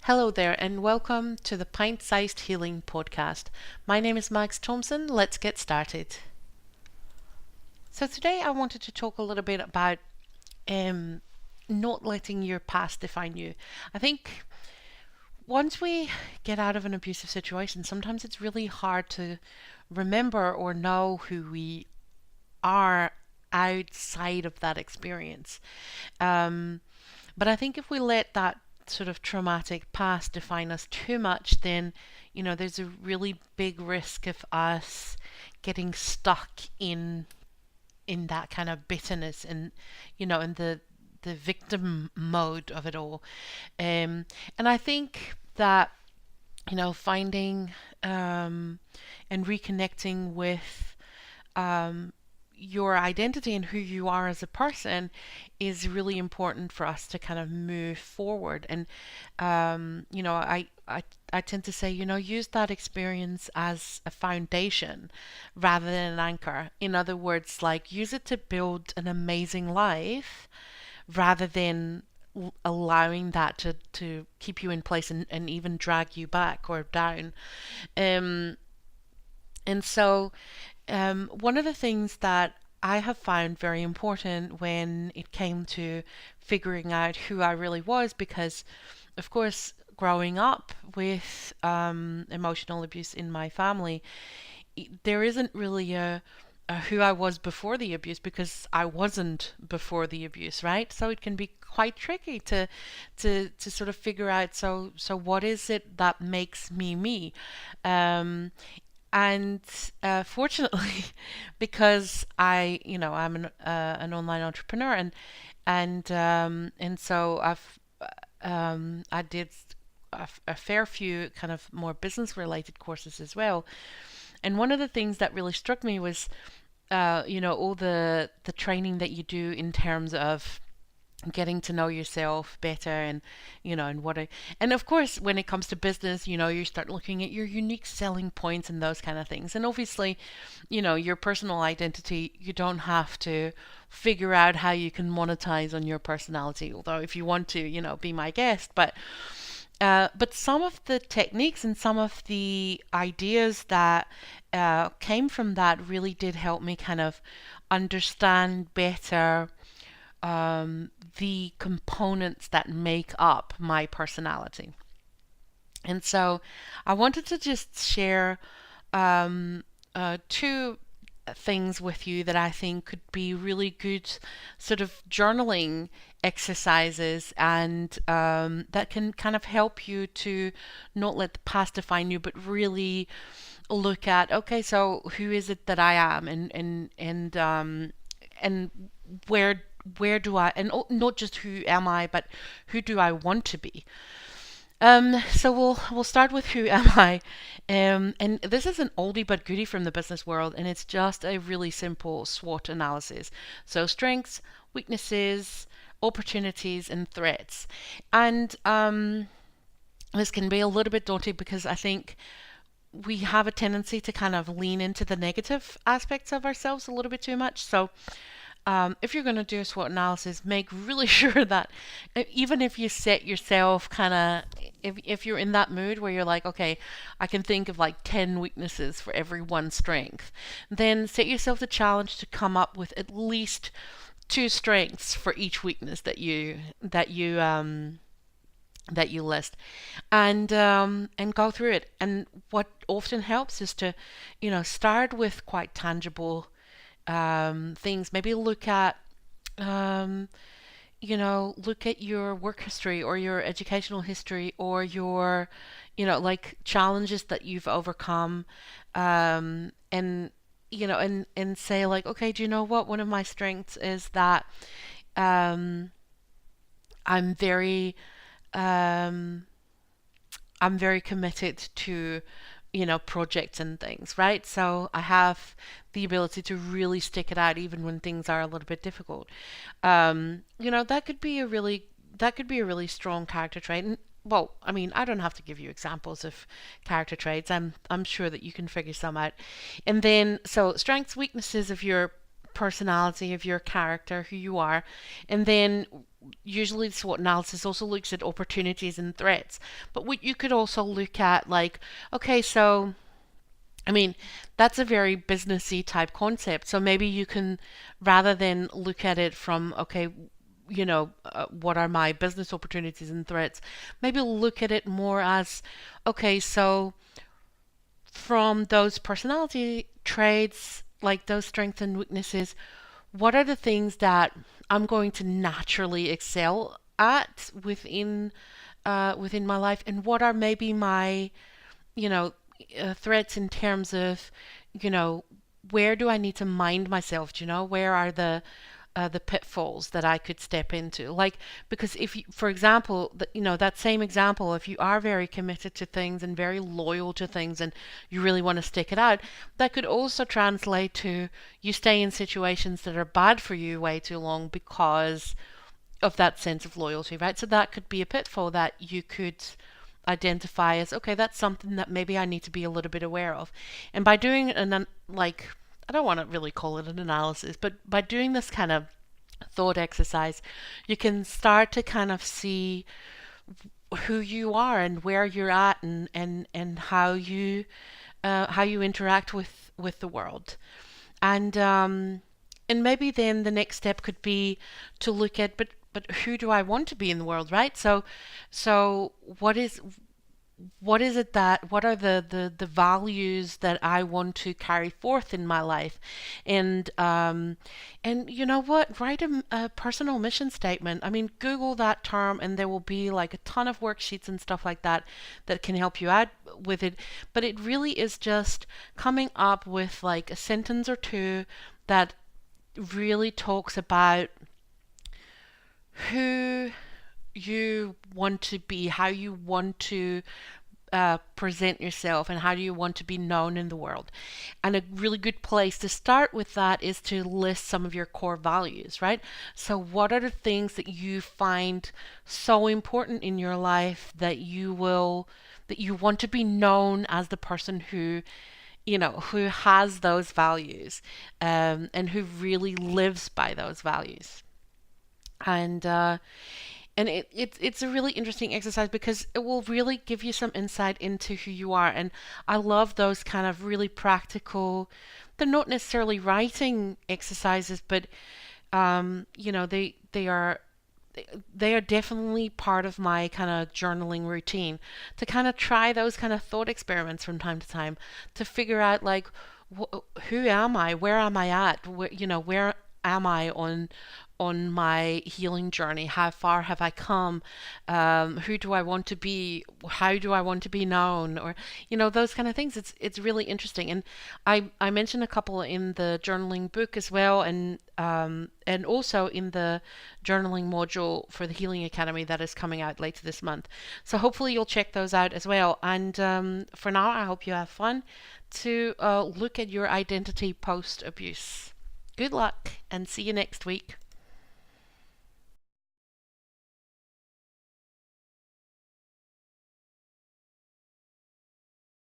Hello there, and welcome to the Pint-Sized Healing Podcast. My name is Max Thompson. Let's get started. So today I wanted to talk a little bit about not letting your past define you. I think once we get out of an abusive situation, sometimes it's really hard to remember or know who we are outside of that experience. But I think if we let that sort of traumatic past define us too much, then there's a really big risk of us getting stuck in that kind of bitterness and in the victim mode of it all. And I think that finding and reconnecting with your identity and who you are as a person is really important for us to kind of move forward. And I tend to say, use that experience as a foundation rather than an anchor. In other words, like, use it to build an amazing life rather than allowing that to keep you in place and even drag you back or down. And so one of the things that I have found very important when it came to figuring out who I really was, because, of course, growing up with emotional abuse in my family, there isn't really a who I was before the abuse, because I wasn't before the abuse, right? So it can be quite tricky to sort of figure out, so what is it that makes me me? And fortunately, because I'm an online entrepreneur, and so I did a fair few kind of more business related courses as well. And one of the things that really struck me was all the training that you do in terms of getting to know yourself better, and and of course, when it comes to business, you start looking at your unique selling points and those kind of things. And obviously, your personal identity, you don't have to figure out how you can monetize on your personality, although if you want to, be my guest. But some of the techniques and some of the ideas that came from that really did help me kind of understand better the components that make up my personality. And so I wanted to just share two things with you that I think could be really good sort of journaling exercises, and that can kind of help you to not let the past define you, but really look at, okay, so who is it that I am, and where do I, and not just who am I, but who do I want to be? So we'll start with who am I, and this is an oldie but goodie from the business world, and it's just a really simple SWOT analysis. So strengths, weaknesses, opportunities, and threats. And this can be a little bit daunting, because I think we have a tendency to kind of lean into the negative aspects of ourselves a little bit too much. So if you're going to do a SWOT analysis, make really sure that even if you set yourself kind of, if you're in that mood where you're like, okay, I can think of like 10 weaknesses for every one strength, then set yourself the challenge to come up with at least 2 strengths for each weakness that you list, and go through it. And what often helps is to start with quite tangible things. Maybe look at your work history or your educational history, or your like challenges that you've overcome, and and say, like, okay, do you know what, one of my strengths is that I'm very um, I'm very committed to projects and things, right? So I have the ability to really stick it out even when things are a little bit difficult. That could be a really strong character trait. And, well, I mean, I don't have to give you examples of character traits. I'm sure that you can figure some out. And then, so strengths, weaknesses of your personality, of your character, who you are. And then usually the SWOT analysis also looks at opportunities and threats. But what you could also look at, like, okay, so I mean, that's a very businessy type concept. So maybe you can, rather than look at it from, okay, what are my business opportunities and threats, maybe look at it more as, okay, so from those personality traits, like those strengths and weaknesses, what are the things that I'm going to naturally excel at within my life, and what are maybe my you know threats in terms of you know where do I need to mind myself? Where are the pitfalls that I could step into? Like, because if you, for example, that same example, if you are very committed to things and very loyal to things and you really want to stick it out, that could also translate to you stay in situations that are bad for you way too long because of that sense of loyalty, right? So that could be a pitfall that you could identify as, okay, that's something that maybe I need to be a little bit aware of. And by doing like, I don't want to really call it an analysis, but by doing this kind of thought exercise, you can start to kind of see who you are and where you're at, and how you interact with the world. And maybe then the next step could be to look at, but who do I want to be in the world, right? So what are the values that I want to carry forth in my life? And you know what, write a personal mission statement. I mean, Google that term and there will be like a ton of worksheets and stuff like that that can help you out with it. But it really is just coming up with like a sentence or two that really talks about who you want to be, how you want to present yourself, and how do you want to be known in the world. And a really good place to start with that is to list some of your core values, right? So what are the things that you find so important in your life that you want to be known as the person who has those values, and who really lives by those values. And it's a really interesting exercise because it will really give you some insight into who you are. And I love those kind of really practical, they're not necessarily writing exercises, but they are definitely part of my kind of journaling routine, to kind of try those kind of thought experiments from time to time, to figure out like, who am I? Where am I at? Where am I on my healing journey? How far have I come? Who do I want to be? How do I want to be known? Or those kind of things. It's really interesting, and I mentioned a couple in the journaling book as well, and also in the journaling module for the Healing Academy that is coming out later this month. So hopefully you'll check those out as well. And for now, I hope you have fun to look at your identity post abuse. Good luck, and see you next week.